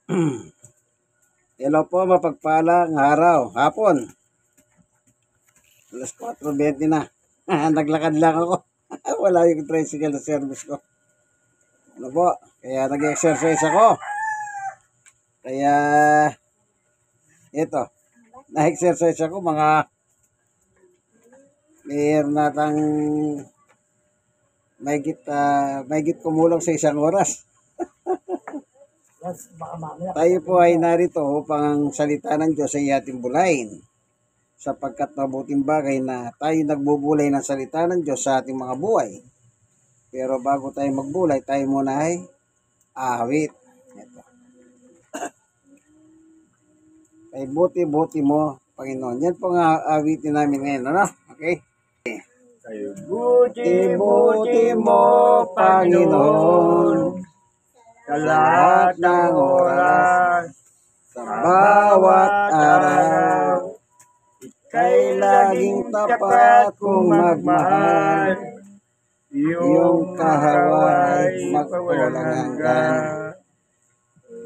Hello po, mapagpalang araw, hapon. Alas 4:20 na. Naglakad lang ako. Wala yung tricycle na service ko. Ano po? Kaya nag-exercise ako. Kaya, ito. Na-exercise ako mga mayroon natang mahigit kumulang sa 1 oras. Tayo po ay narito upang ang salita ng Diyos ay ating bulayin. Sapagkat mabuting bagay na tayo nagbubulay ng salita ng Diyos sa ating mga buhay. Pero bago tayo magbulay, tayo muna ay awit. Ito. Ay buti-buti mo, Panginoon. Yan po nga awitin namin ngayon, ano? Okay? Buti-buti mo, Panginoon, sa lahat ng oras, sa bawat araw. Ika'y laging tapat kung magmahal. Iyong kahaway magwalang hanggan.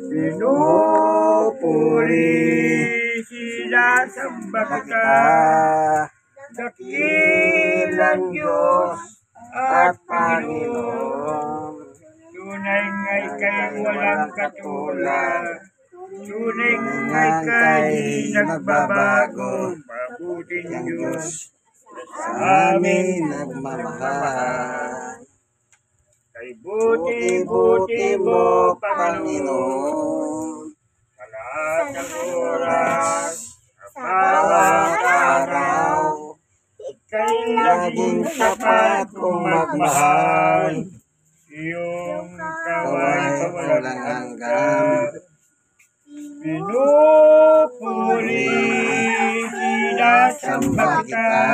Pinupuri, sinasamba kita, dakilang Diyos at Panginoon. Tunay nga'y kay walang katulad, tunay nga'y kay nagbabago, mabuting Diyos sa amin nagmamahal. Kay buti-buti mo, Panginoon, Panginoon, sa lahat ng oras, sa bawat bawat araw, ika'y laging tapat kung magmahal. Iyong kaway sa walang hanggan. Pinupuri, sinasamba kita,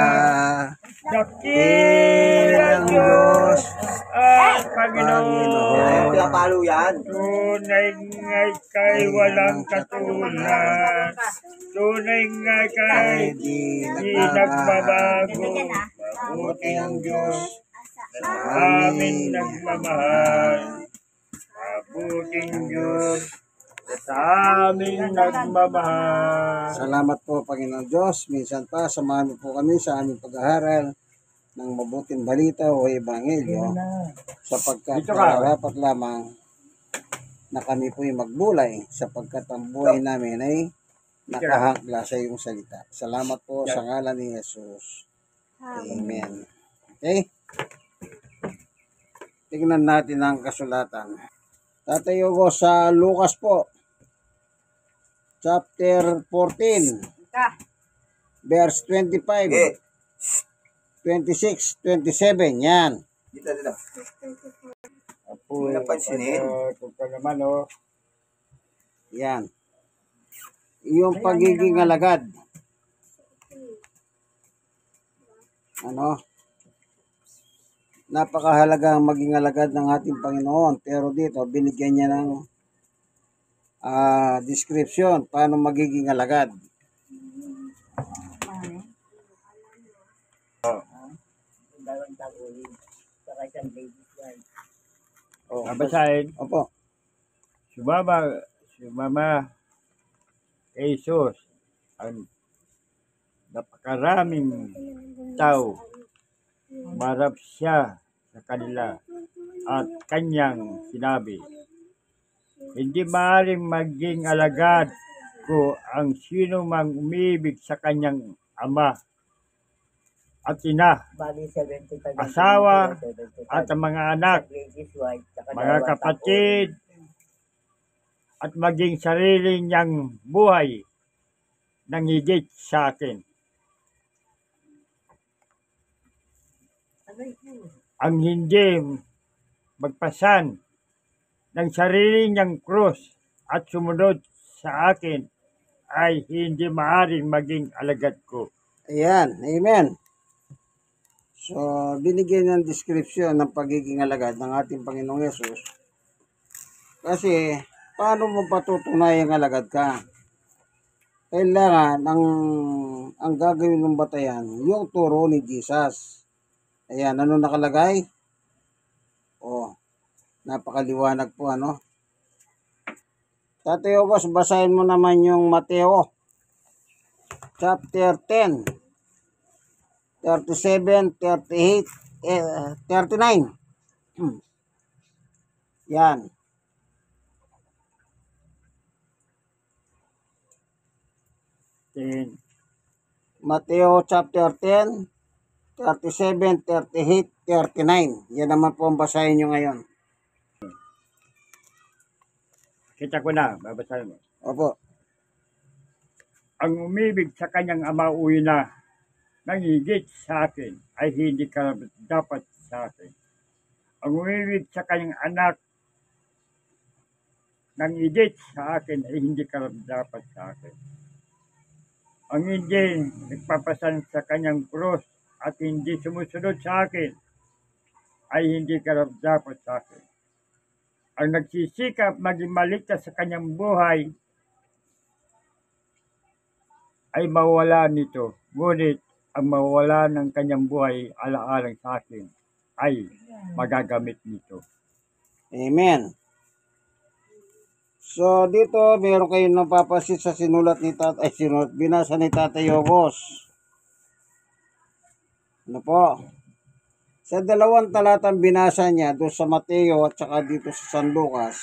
dakilang Diyos at Panginoon. Pinapalo yan. Tunay nga'y kay walang katulad, tunay nga'y kay di nagbabago, mabuting Diyos sa amin nagmamahal. Mabuting Diyos sa amin nagmamahal. Salamat po, Panginoon Diyos. Minsan pa, samahan mo po kami sa aming pag-aaral ng mabuting balita o ebanghelyo sapagkat Dito ka. dapat lamang na kami po ay magbulay sapagkat ang buhay namin ay nakahangla sa iyong salita. Salamat po sa ngalan ni Jesus. Amen. Okay? Tingnan natin ang kasulatan. Tatayo ko sa Lucas po. Chapter 14. Verse 25. 26, 27. Yan. Dito. Apo, Napansinin? ito pa naman, oh. Yan. Yung pagiging alagad. Ano? Napakahalaga ang maging alagad ng ating Panginoon. Pero dito, binigyan niya ng description paano magiging alagad. Oh, Babasahin. Opo. Sumama kay Jesus ang napakaraming tao. Marap siya sa kanila at kanyang sinabi, hindi maaaring maging alagad ko ang sino mang umibig sa kanyang ama at ina, asawa at ang mga anak, mga kapatid, at maging sarili niyang buhay nang higit sa akin. Ang hindi magpasan ng sarili niyang krus at sumunod sa akin ay hindi maaaring maging alagad ko. Ayan. Amen. So, binigyan ng description ng pagiging alagad ng ating Panginoong Yesus. Kasi, paano mo patutunayang alagad ka? Kailangan ang gagawin ng batayan, yung turo ni Jesus. Ayan, ano nakalagay? Oh, napakaliwanag po, ano? Tatay August, basahin mo naman yung Mateo chapter 10, 37, 38, 39. Yan. Then, Mateo chapter 10, 37, 38, 39. Yan naman po ang basahin nyo ngayon. kita ko na, babasahin mo. Opo. Ang umibig sa kanyang ama o ina nang higit sa akin ay hindi dapat sa akin. Ang umibig sa kanyang anak nang higit sa akin ay hindi dapat sa akin. Ang hindi nagpapasan sa kanyang krus at hindi sumusunod sa akin ay hindi dapat sa akin. Ang nagsisikap maging maligtas sa kanyang buhay ay mawala nito. Ngunit ang mawala ng kanyang buhay alaalang sa akin ay magagamit nito. Amen. So, dito, meron kayong napapasit sa sinulat ni binasa ni Tatay August. Ano po? Sa dalawang talatang binasa niya, doon sa Mateo at saka dito sa San Lucas,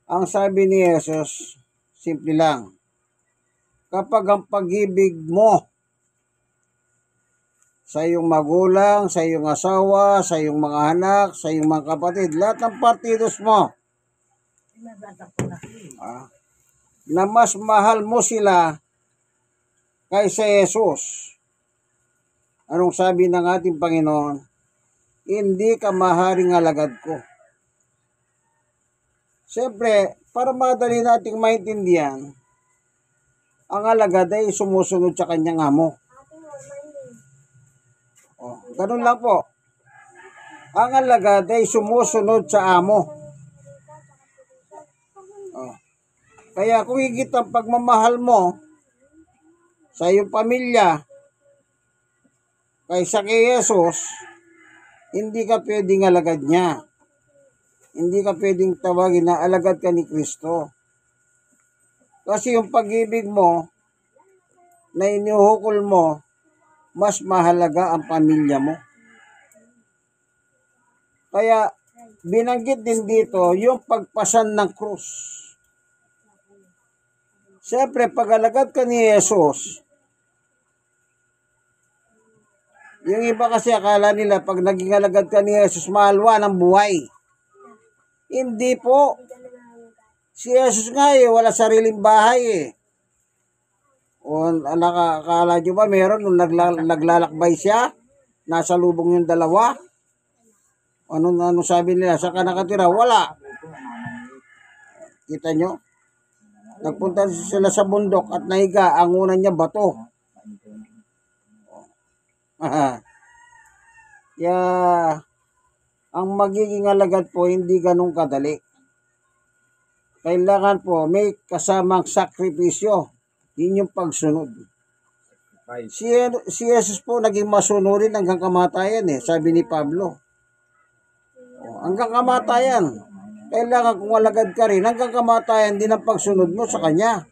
ang sabi ni Jesus, simple lang, kapag ang pag-ibig mo sa iyong magulang, sa iyong asawa, sa iyong mga anak, sa iyong mga kapatid, lahat ng partidos mo, na mas mahal mo sila kaysa Jesus. Anong sabi ng ating Panginoon? Hindi ka maaaring alagad ko. Siyempre, para madali nating maintindihan, ang alagad ay sumusunod sa kanyang amo. Ganun lang po. Ang alagad ay sumusunod sa amo. Kaya kung higit ang pagmamahal mo sa iyong pamilya kaysa kay Jesus, hindi ka pwedeng alagad niya. Hindi ka pwedeng tawagin na alagad ka ni Kristo. Kasi yung pag-ibig mo na iniuhukol mo, mas mahalaga ang pamilya mo. Kaya binanggit din dito yung pagpasan ng krus. Siyempre, pag alagad ka ni Jesus, yung iba kasi akala nila pag naging alagad ka ni Jesus, mahalwa ng buhay. Hindi po. Si Jesus nga wala sariling bahay O nakakala nyo ba meron nung naglalakbay siya, nasa lubong yung dalawa? Ano sabi nila? Saan ka nakatira? Wala. Kita nyo? Nagpunta sila sa bundok at nahiga, ang una niya bato. Kaya, ang magiging alagad po, hindi ganun kadali. Kailangan po, may kasamang sakripisyo. Yun yung pagsunod. Si Jesus po, naging masunurin hanggang kamatayan sabi ni Pablo. Hanggang kamatayan. Kailangan kung alagad ka rin, hanggang kamatayan din ang pagsunod mo sa Kanya.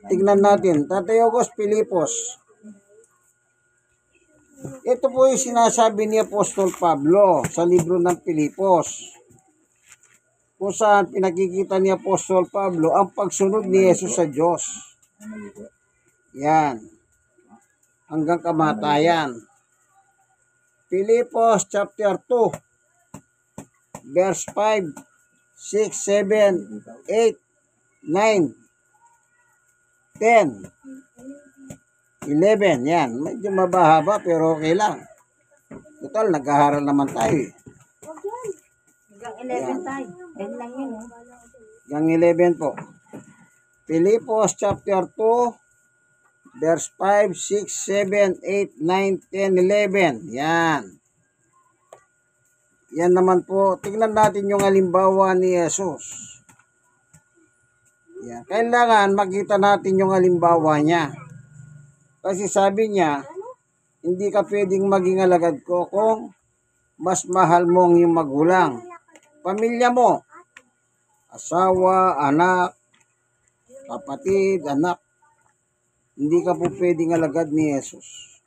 Tignan natin, Tatay August, Pilipos. Ito po yung sinasabi ni Apostol Pablo sa libro ng Pilipos. Kung saan pinakikita ni Apostol Pablo ang pagsunod ni Jesus sa Diyos. Yan. Hanggang kamatayan. Pilipos chapter 2, verse 5, 6, 7, 8, 9, 10, 11. Yan. Medyo mabahaba pero okay lang. Total, nag-aaral naman tayo Hanggang 11 tayo. Ayun lang yun. Hanggang 11 po. Pilipos chapter 2, verse 5, 6, 7, 8, 9, 10, 11. Yan. Yan naman po. Tingnan natin yung halimbawa ni Jesus. Yan. Kailangan makita natin yung halimbawa niya. Kasi sabi niya, hindi ka pwedeng maging alagad ko kung mas mahal mo ang iyong magulang, pamilya mo, asawa, anak, kapatid, anak. Hindi ka po pwedeng alagad ni Jesus.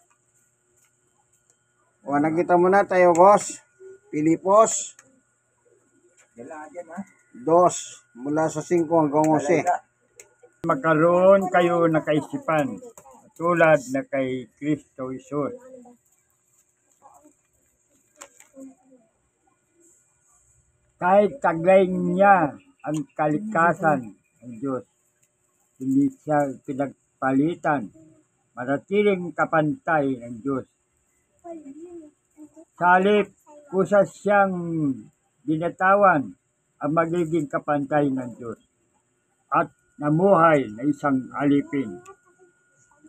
O, nakita mo na tayo, boss. Pilipos 2, mula sa 5 hanggang 11. Magkaroon kayo ng kaisipan tulad na kay Kristo Jesus. Kahit taglay niya ang kalikasan ng Diyos, hindi siya pinagpalitan, manatiling kapantay ng Diyos. Salip, kusa siyang binatawan ang magiging kapantay ng Diyos at namuhay na isang alipin.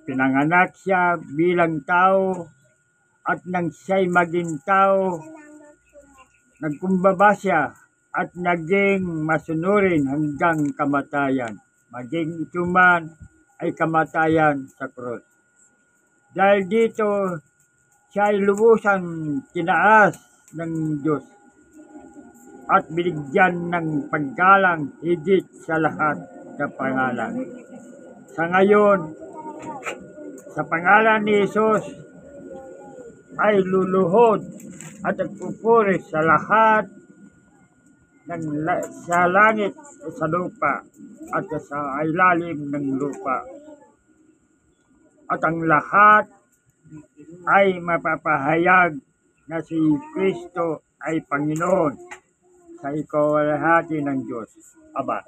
Pinanganak siya bilang tao at nang siya'y maging tao, nagkumbaba siya at naging masunurin hanggang kamatayan. Maging ito man ay kamatayan sa krus. Dahil dito, siya ay lubusang tinaas ng Diyos at binigyan ng paggalang higit sa lahat na pangalan. Sa ngayon, sa pangalan ni Jesus, ay luluhod at nagpupuri sa lahat sa langit, sa lupa, at sa ilalim ng lupa. At ang lahat ay mapapahayag na si Kristo ay Panginoon sa ikawalhati ng Diyos. Aba.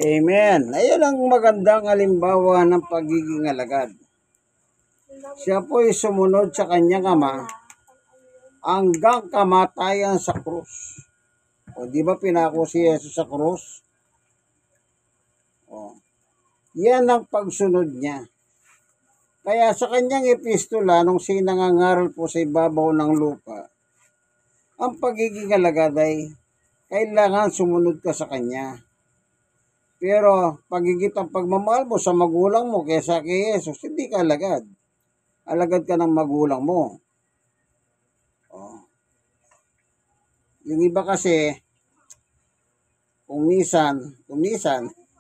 Amen. Ayun ang magandang halimbawa ng pagiging alagad. Siya po ay sumunod sa kanyang ama hanggang kamatayan sa krus. O, di ba pinako si Jesus sa krus? O, yan ang pagsunod niya. Kaya sa kanyang epistola, nung sinangangaral po sa ibabaw ng lupa, ang pagiging alagad ay kailangan sumunod ka sa kanya. Pero pagigit ang pagmamahal mo sa magulang mo kaysa kay Jesus, hindi ka alagad. Alagad ka ng magulang mo. Oh. Yung iba kasi, kung minsan,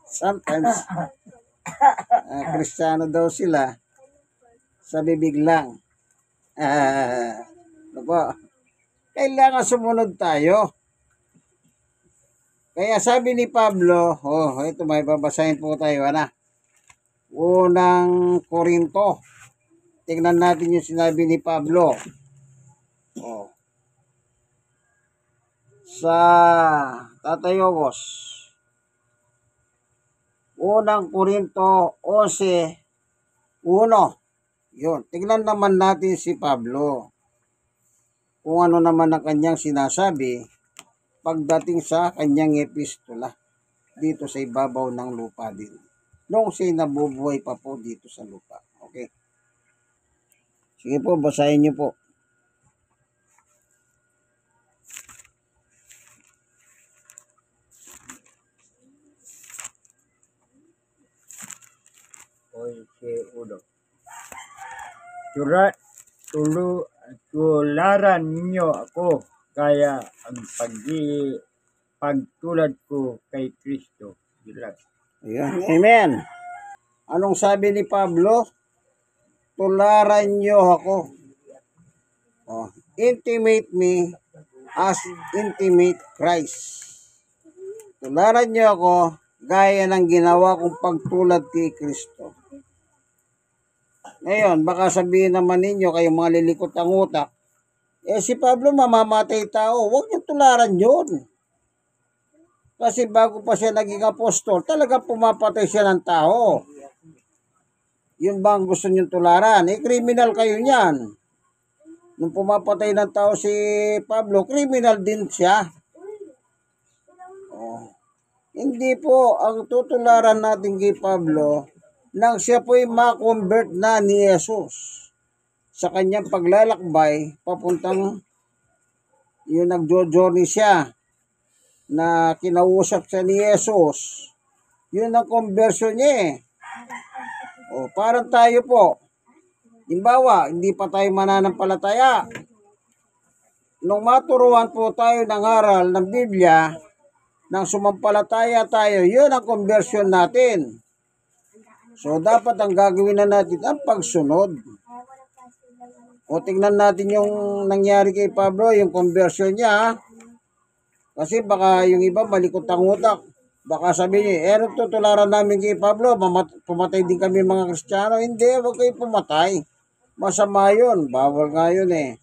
sometimes, Kristiyano daw sila, sa bibig lang. Kailangan sumunod tayo. Kaya sabi ni Pablo, ito may babasahin po tayo, Unang Korinto. Tingnan natin yung sinabi ni Pablo. Sa Tatayogos. Unang Korinto 11:1. Yun. Tingnan naman natin si Pablo. Kung ano naman ang kanyang sinasabi pagdating sa kanyang epistola dito sa ibabaw ng lupa din. Nung siya nabubuhay pa po dito sa lupa. Okay. Sige po, basahin niyo po. Tularan ninyo ako kaya ang pagtulad ko kay Kristo. Ayan. Amen. Anong sabi ni Pablo? Tularan niyo ako. Intimate me as intimate Christ. Tularan niyo ako gaya ng ginawa kong pagtulad kay Kristo. Ngayon, baka sabihin naman ninyo kayong mga lilikot ang utak, si Pablo mamamatay tao, huwag niyo tularan yun. Kasi bago pa siya naging apostol, talaga pumapatay siya ng tao. Yun ba ang gusto niyong tularan? Criminal kayo niyan. Nung pumapatay ng tao si Pablo, criminal din siya. Hindi po ang tutularan natin kay Pablo nang siya po'y ma-convert na ni Jesus sa kanyang paglalakbay papuntang yung nagjo-journey siya na kinausap siya ni Jesus. Yun ang conversion niya parang tayo po. Himbawa, hindi pa tayo mananampalataya. Nung maturuan po tayo ng aral ng Biblia, nang sumampalataya tayo, yun ang conversion natin. So, dapat ang gagawin na natin ang pagsunod. O tingnan natin yung nangyari kay Pablo, yung conversion niya. Kasi baka yung iba malikot ang utak. Baka sabihin niyo, ano tutularan namin kay Pablo? Pumatay din kami mga Kristiyano. Hindi, huwag kayo pumatay. Masama yun. Bawal nga yun eh.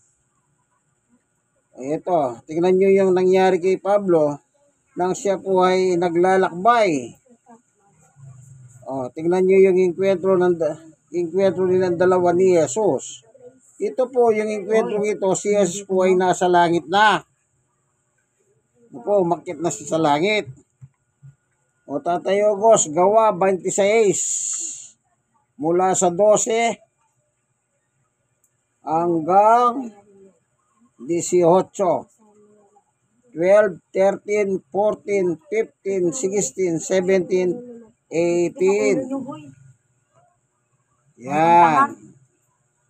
Ito, tingnan nyo yung nangyari kay Pablo nang siya po ay naglalakbay. Tingnan nyo yung inkwentro nilang dalawa ni Jesus. Ito po, yung inkwentro ito, si Jesus po ay nasa langit na. Ito po, umakyat na siya sa langit. Tatay Ogos, Gawa 26. Mula sa 12 hanggang 18. 12, 13, 14, 15, 16, 17, 18. Yan.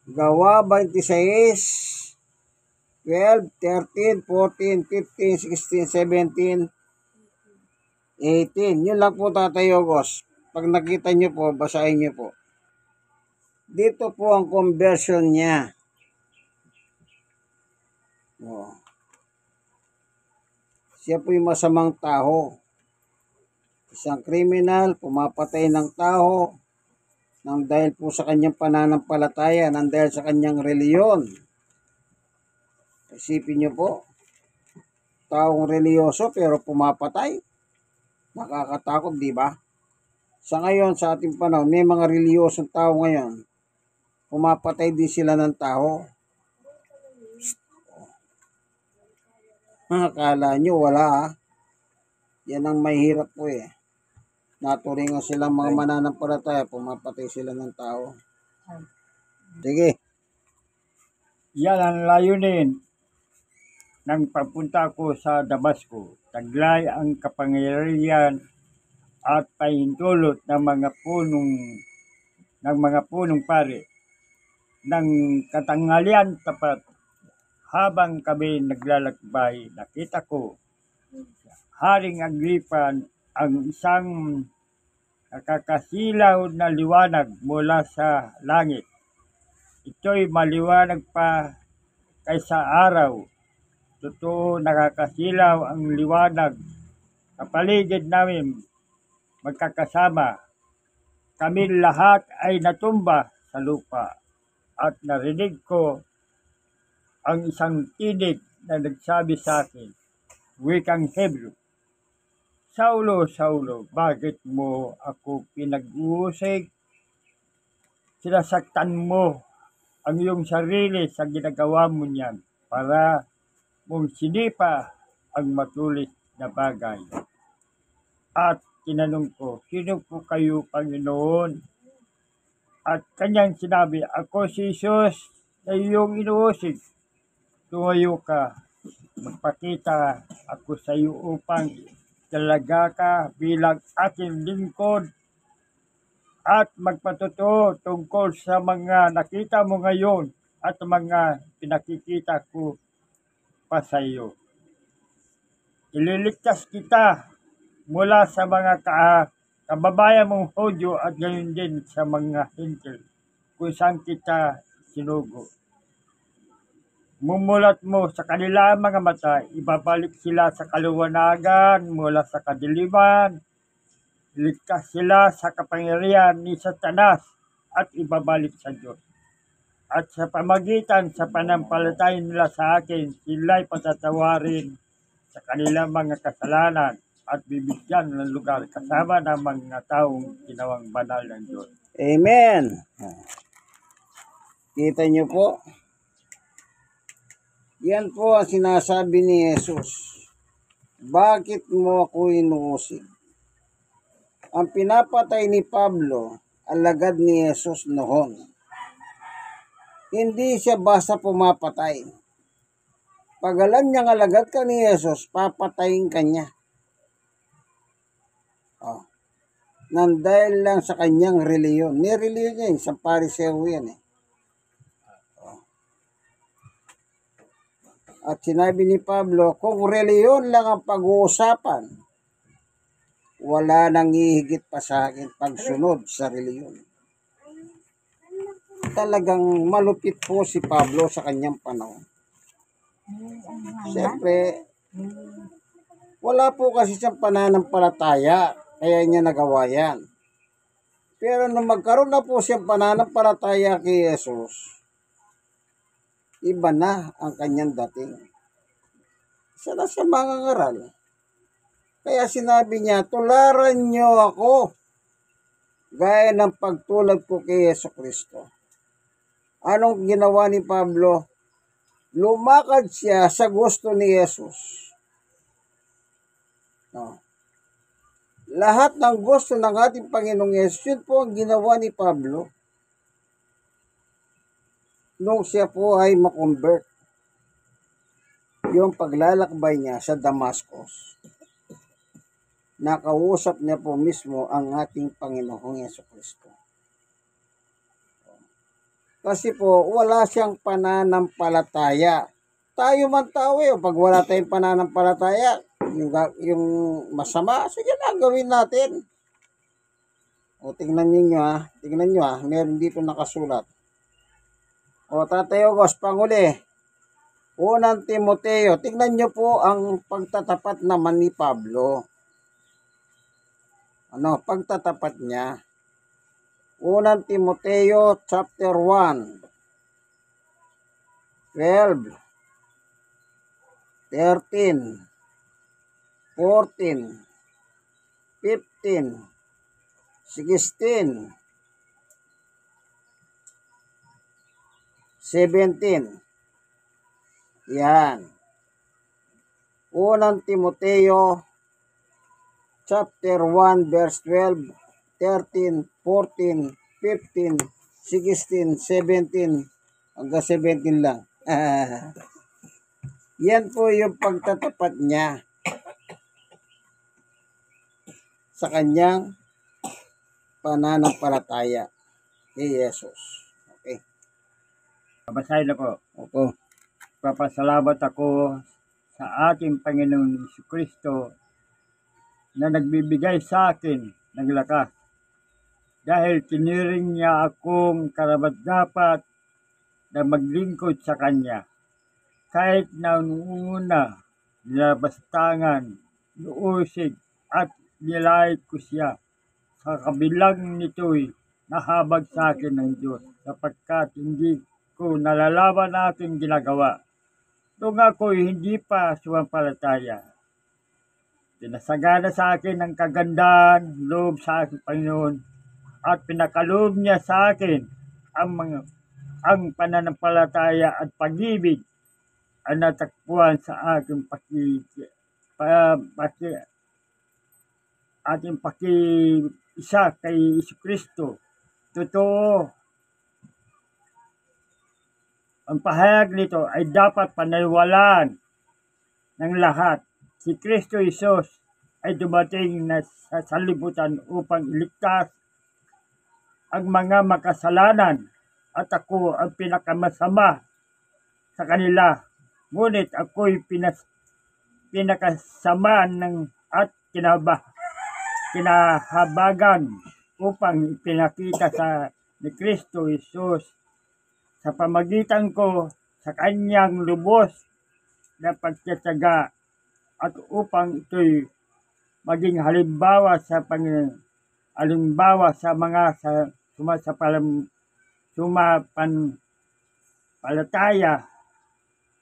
Gawa 26, 12, 13, 14, 15, 16, 17, 18. Yun lang po, Tatay Ogos. Pag nakita nyo po, basahin nyo po. Dito po ang conversion niya. Siya po yung masamang tao. Isang kriminal, pumapatay ng tao nang dahil po sa kanyang pananampalataya, nang dahil sa kanyang reliyon. Isipin nyo po, taong reliyoso pero pumapatay. Nakakatakot, di ba? Sa ngayon, sa ating panahon, may mga reliyosong tao ngayon, pumapatay din sila ng tao. Akala nyo, wala. Yan ang mahirap po eh. Naturingan silang mga mananampalataya, pumapatay sila ng tao. Sige. Yan ang layunin nang papunta ko sa Damasco. Taglay ang kapangyarihan at pahintulot ng mga punong pari ng katanghalian tapat. Habang kami naglalakbay, nakita ko Haring Agripa ang isang nakakasilaw na liwanag mula sa langit. Ito'y maliwanag pa kaysa araw. Totoo, nakakasilaw ang liwanag. Sa paligid namin, magkakasama. Kami lahat ay natumba sa lupa. At narinig ko ang isang tinig na nagsabi sa akin, wikang Hebrew, Saulo, Saulo, bakit mo ako pinag-uusig? Sinasaktan mo ang iyong sarili sa ginagawa mo niyan para mong sinipa ang matulis na bagay. At tinanong ko, sino po kayo, Panginoon? At kanyang sinabi, ako si Jesus na iyong inuusig. Tumayo ka, magpakita ako sa iyo upang talaga ka bilang aking lingkod at magpatotoo tungkol sa mga nakita mo ngayon at mga pinakikita ko pa sa iyo. Ililigtas kita mula sa mga kababayan mong Hudyo at gayon din sa mga Hintil kung saan kita sinugo. Mumulat mo sa kanilang mga mata, ibabalik sila sa kaluwanagan mula sa kadiliman, ligtas sila sa kapangyarihan ni Satanas at ibabalik sa Diyos. At sa pamagitan sa panampalataya nila sa akin, sila'y patatawarin sa kanilang mga kasalanan at bibigyan ng lugar kasama ng mga taong ginawang banal ng Diyos. Amen. Kita nyo po. Yan po ang sinasabi ni Jesus. Bakit mo ako inuusig? Ang pinapatay ni Pablo, alagad ni Jesus noon. Hindi siya basta pumapatay. Pag alam niyang alagad ka ni Jesus, papatayin ka niya. Nang dahil lang sa kanyang reliyon. May reliyon niya, isang pariseo yan eh. At sinabi ni Pablo, kung reliyon lang ang pag-uusapan, wala nang hihigit pa sa akin pagsunod sa reliyon. Talagang malupit po si Pablo sa kanyang panahon. Siyempre, wala po kasi siyang pananampalataya, kaya niya nagawa yan. Pero nung magkaroon na po siyang pananampalataya kay Jesus, iba na ang kanyang dating. Isa na siya mangangaral. Kaya sinabi niya, tularan niyo ako gaya ng pagtulad ko kay Yesu Kristo. Anong ginawa ni Pablo? Lumakad siya sa gusto ni Jesus. No. Lahat ng gusto ng ating Panginoong Yesus, yun po ang ginawa ni Pablo nung siya po ay makonvert. Yung paglalakbay niya sa Damascus, nakausap niya po mismo ang ating Panginoong Jesucristo. Kasi po, wala siyang pananampalataya. Tayo man tao pag wala tayong pananampalataya, yung masama, sige na, gawin natin. O, tingnan nyo meron dito nakasulat. O, Tatay August, panguli. Unang Timoteo, tingnan nyo po ang pagtatapat naman ni Pablo. Pagtatapat niya. Unang Timoteo chapter 1, 12, 13, 14, 15, 16, 17. Yan. Unang Timoteo chapter 1 verse 12, 13, 14, 15, 16, 17, hanggang 17 lang. Yan po yung pagtatapat niya sa kanyang pananampalataya kay Jesus. Okay. Babasahin ako. Opo. Papasalamat ako sa ating Panginoong Jesucristo na nagbibigay sa akin ng lakas dahil tiniring niya akong karapat-dapat na maglingkod sa Kanya. Kahit na una nilabastangan, luusig at nilait ko siya, sa kabilang nito'y nahabag sa akin ng Diyos sapagkat hindi ko nalalaman na aking ginagawa. Nung ako'y hindi pa sumampalataya, pinasagana sa akin ang kagandahan, loob sa aking Panginoon, at pinakaloob niya sa akin ang pananampalataya at pag-ibig ang natakbuhan sa aking isa kay Jesucristo. Totoo, ang pahayag nito ay dapat paniniwalaan ng lahat. Si Kristo Jesus ay dumating na sa sanlibutan upang iligtas ang mga makasalanan at ako ang pinakamasama sa kanila. Ngunit ako'y pinakasama at kinahabagan upang ipinakita ni Kristo Jesus sa pamagitan ko sa kanyang lubos na pagtitiyaga at upang ito'y maging halimbawa sa mga sumapalataya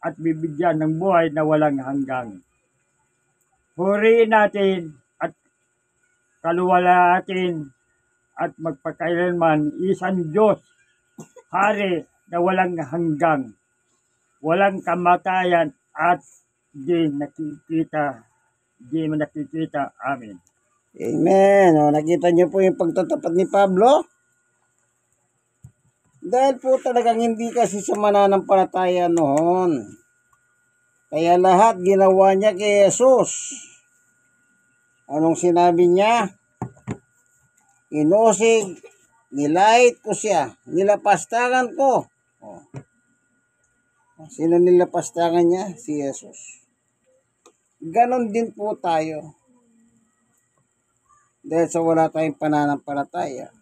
at bibigyan ng buhay na walang hanggan. Purihin natin at kaluwalhatian at magpakailanman isang Diyos, Hari na walang hanggang, walang kamatayan at di mo nakikita. Amen. Amen. Nakita niyo po yung pagtatapat ni Pablo? Dahil po talagang hindi kasi sa mananampalataya noon. Kaya lahat ginawa niya kay Jesus. Anong sinabi niya? Inusig, nilait ko siya, nilapastangan ko. Sino nilapastangan niya? Si Jesus. Ganon din po tayo. dahil sa wala tayong pananampalataya.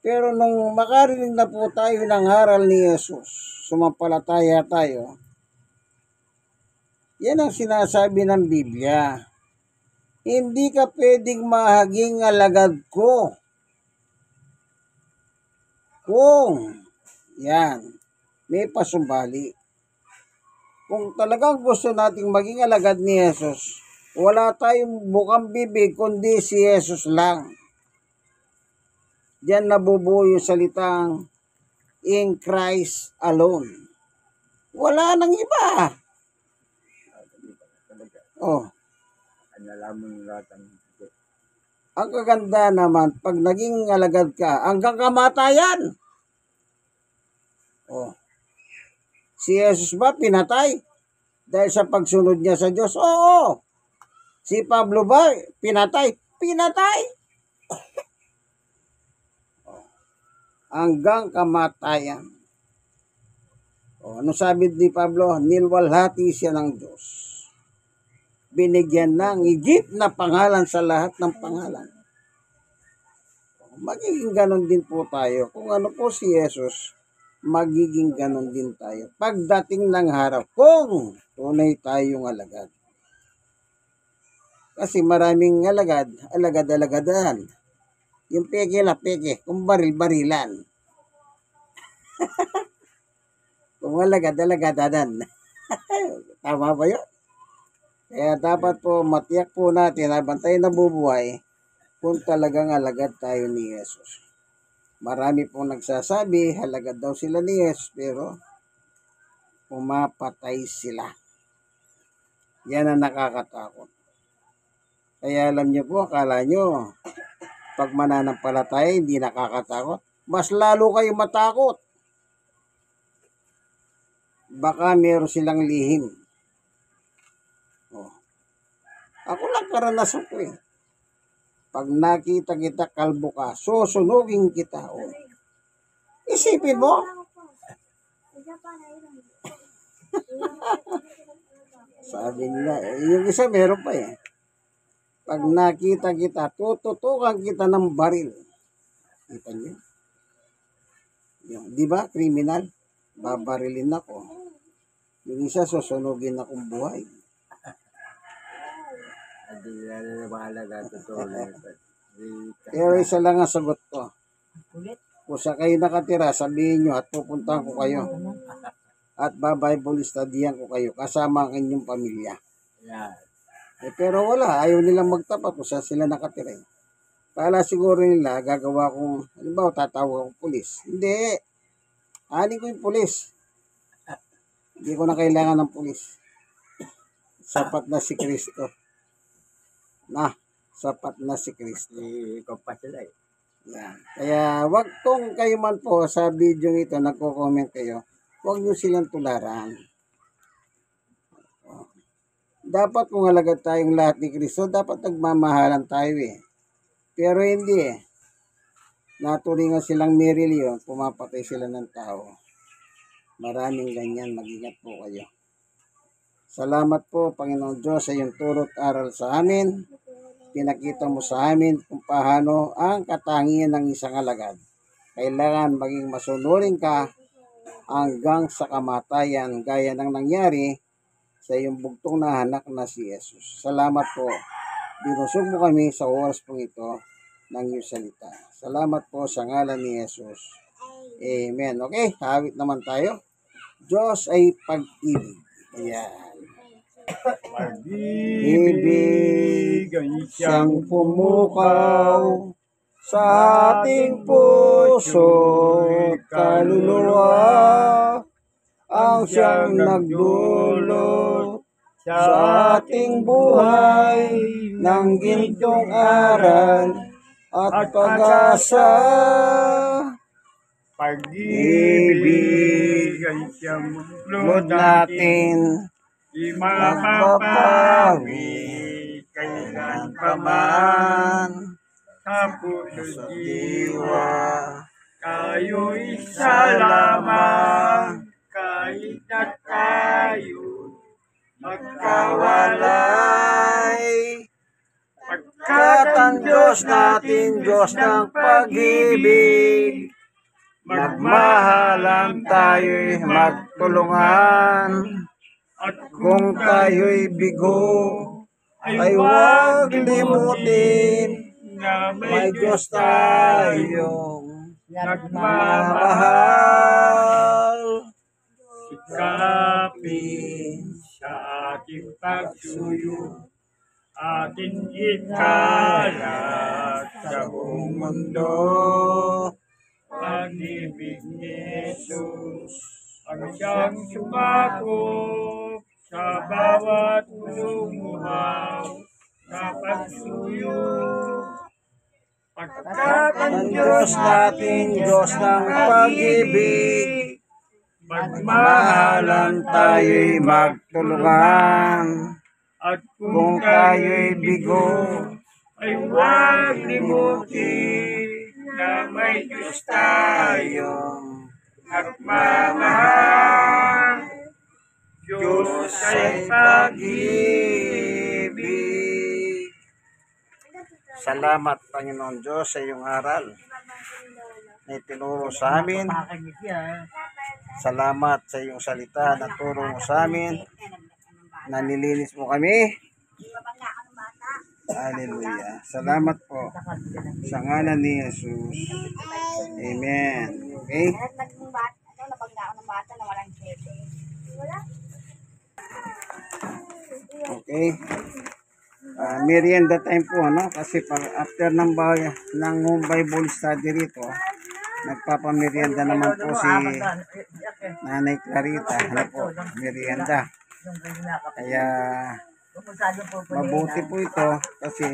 Pero nung makarinig na po tayo ng aral ni Jesus, sumampalataya tayo, yan ang sinasabi ng Biblia. Hindi ka pwedeng mahaging alagad ko kung yan, may pasumbali. Kung talagang gusto nating maging alagad ni Jesus, wala tayong bukang bibig kundi si Jesus lang. Diyan nabubuo yung salitang in Christ alone. Wala nang iba. Oh, Nalaman lahat ang ang kaganda naman, pag naging alagad ka, hanggang kamatayan. Oh, si Jesus ba pinatay? Dahil sa pagsunod niya sa Diyos? Oo. Si Pablo ba pinatay? Pinatay. Hanggang kamatayan. O, ano sabi ni Pablo? Nilwalhati siya ng Diyos. Binigyan ng higit na pangalan sa lahat ng pangalan. Magiging ganon din po tayo. Kung ano po si Jesus, magiging ganon din tayo. Pagdating ng harap, kung tunay tayong alagad. Kasi maraming alagad, alagad-alagadan. Yung peke la peke, kung baril-barilan. Kung alagad-alagadadan. Tama ba yun? Kaya dapat po matiyak po natin habang tayo nabubuhay kung talagang alagad tayo ni Jesus. Marami pong nagsasabi, alagad daw sila ni Jesus, pero pumapatay sila. Yan ang nakakatakot. Kaya alam niyo po, akala niyo, pag mananampalataya, hindi nakakatakot. Mas lalo kayo matakot. Baka meron silang lihim. Oh. Ako lang karanasan ko eh. Pag nakita kita, kalbo ka, susunugin kita. Oh. Isipin mo. Sabi nila, yung isa meron pa eh. Pag nakita kita, tututukan kita ng baril. Kita niyo? Yung, di ba, kriminal? Babarilin ako. Yung isa, susunugin akong buhay. Pero isa lang ang sagot ko. Kung sa kayo nakatira, sabihin nyo at pupuntahan ko kayo. At babible studyhan ko kayo kasama ang inyong pamilya. Pero wala, ayaw nilang magtapat kung saan sila nakatira. Kala siguro nila, gagawa kong, halimbawa, tatawag akong pulis. Hindi. Ani ko yung pulis. Hindi ko na kailangan ng pulis. Sapat na si Kristo. Sapat na si Kristo. ikaw pa sila eh. Yan. Kaya wag kung kayo man po sa video ito, nagko-comment kayo, wag nyo silang tularan. Dapat kung alagad tayong lahat ni Kristo, dapat nagmamahalan tayo eh. Pero hindi eh. Naturingan silang Merilyon, pumapatay sila ng tao. Maraming ganyan, mag-ingat po kayo. Salamat po, Panginoon Diyos, sa iyong turot aral sa amin. Pinakita mo sa amin kung paano ang katangian ng isang alagad. Kailangan maging masunurin ka hanggang sa kamatayan, gaya ng nangyari sa iyong bugtong na anak na si Jesus. Salamat po. Binusog mo kami sa oras pong ito ng iyong salita. Salamat po sa ngalan ni Jesus. Amen. Okay, hawit naman tayo. Diyos ay pag-ibig. Ayan. Pag-ibig ay Siyang pumukaw sa ating puso't kaluluwa, ang siyang nagdulot sa ating buhay ng gintong aral at pag-asa. Pag-ibig ay siyang Lord natin, di mapapawi kailan pa man sa puso't diwa. Kayo isa lamang kahit na tayo magkawalay. At ang Diyos natin, Diyos ng pag-ibig, magmahalan tayo'y magtulungan. At Kung tayo'y bigo, ay huwag limutin, na may Diyos tayong nagmamahal. mahal. Sikapin sa ating pagsuyo, ating ikalat sa buong mundo. Pag-ibig ni Jesus, ang siyang sumakop sa bawat lumuhaw sa pagsuyo. Pagkat Ang Diyos natin, Diyos ng pag-ibig, magmahalan mahalan tayo'y magtulungan. at Kung tayo'y bigo, ay huwag limutin na may Diyos tayo tayong nagmamahal. Diyos ay pag-ibig. Salamat, Panginoon Diyos, sa iyong aral na itinuro sa amin. Salamat sa iyong salita na turo mo sa amin. Nanilinis mo kami. Hallelujah. Salamat po sa ngalan ni Jesus. Amen. Okay? Napagdaan ng bata na walang sete. Okay. Merienda time po, ano? Kasi pag after ng Bible study rito, nagpapamerienda naman po si Nanay Clarita. Ano po? Merienda. Kaya mabuti po ito kasi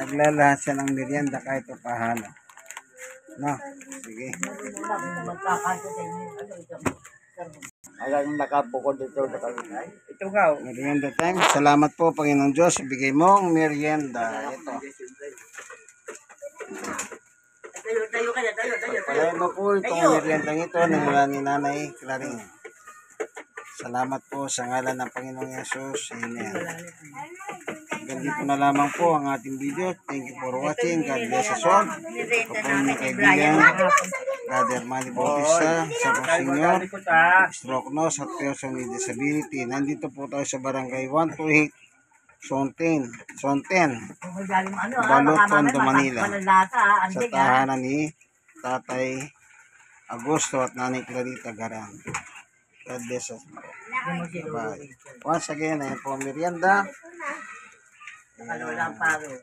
naglalahat siya ng merienda kahit paano. No? Sige. Alam nakapukod dito sa kanila. Ito nga. Merienda time. Salamat po, Panginoon Diyos. Bigay mong merienda. Ito. Palayan mo po itong meriendang ito na ni Nanay Clarín. Salamat po sa ngalan ng Panginoong Yesus. Amen. Ganito na lamang po ang ating video. Thank you for watching. God bless us all. Ito po ang kaibigan, Brother Manny Bautista, sa Senior, Stroke Nose at Person with Disability. Nandito po tayo sa Barangay 128, Sonten, Balot, Tondo, Manila. Sa tahanan ni Tatay Agosto at Nanay Clarita Garan. God bless us. Bye. Once again, ayan po ang merienda. Ano lang paro.